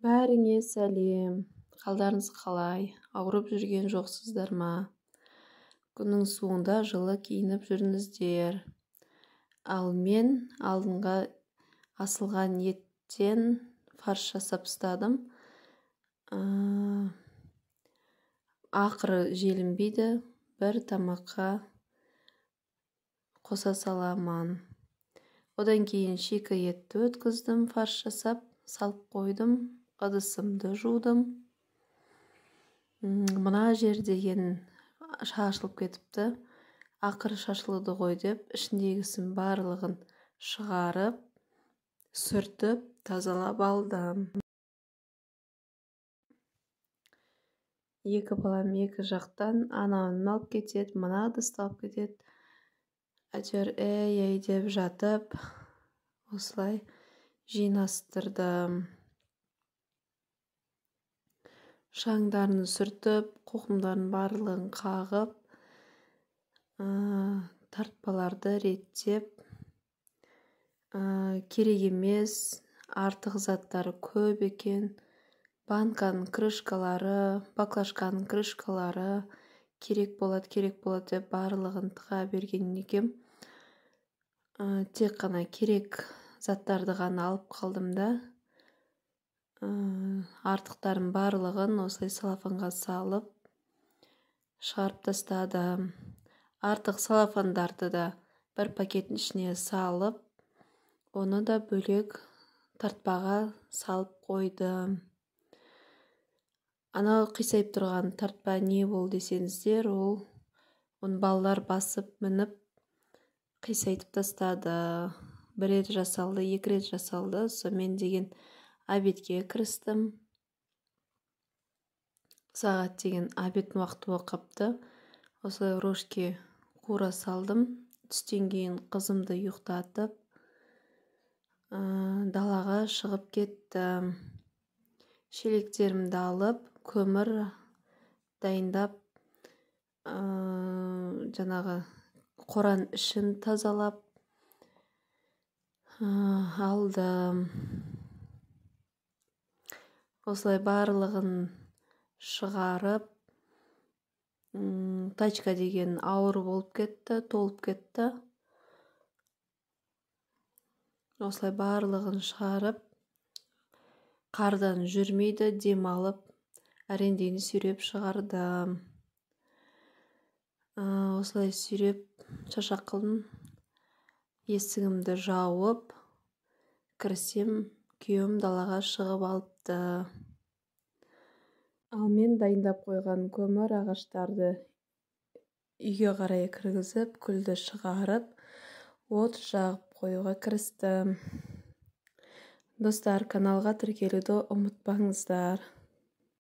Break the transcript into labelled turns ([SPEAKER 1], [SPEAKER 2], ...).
[SPEAKER 1] Бәріңе сәлем. Қалдарыңыз қалай? Ауырып жүрген жоқсыздар ма? Күннің суында жылы киініп жүріңіздер. Ал мен алдыңға асылған еттен фарш жасап ұстадым. Ақыры желінбейді, бір тамаққа қоса саламан. Одан кейін шикі етті өткіздім, фарш жасап, салып қойдым, ыдысымды жудым. Мына жер деген шашылып кетіпті. Ақыры шашылды ғой деп, ішіндегісін барлығын шығарып, сүртіп, тазалап алдым. Екі балам екі жақтан анауын алып кетеді, мына ыдысты алып кетеді. Әйтеуір әй деп жатып, осылай жинастырдым. Шаңдарын сүртіп, қоқымдарын барлығын қағып, тартпаларды реттеп, керек емес, артық заттары көп екен. Банканың крышкалары, баклажканың крышкалары керек болады деп барлығын тыға берген екем. Тек қана керек заттарды ғана алып қалдым да, артықтарын барлығын осылай салафанға салып шығарып тастадым. Артық салафандарды да бір пакеттің ішіне салып, оны да бөлек тартпаға салып қойдым. Анау қисайып тұрған тартпа не бол десеңіздер, оны балалар басып мініп қисайтып тастады. Бір рет жасалды, екі рет жасалды. Сонымен деген обедке кірістім. Сағат деген обедтің уақыты болып қапты. Осылай рожки қуыра салдым. Түстен кейін қызымды ұйықтатып, далаға шығып кеттім. Шелектерімді алып, көмір дайындап, жаңағы қоран ішін тазалап алдым. Осылай барлығын шығарып, тачка деген ауыр болып кетті, толып кетті. Осылай барлығын шығарып, қардан жүрмейді, демалып, әрендейін сүйреп шығардым. Осылай сүйреп шашақ қылдым. Есігімді жауып, кірсем, күйеуім далаға шығып алыпты. Ал мен дайындап қойған көмір ағаштарды үйге қарай кіргізіп, күлді шығарып, от жағып қоюға кірістім. Достар, каналға тіркелуді ұмытпаңыздар.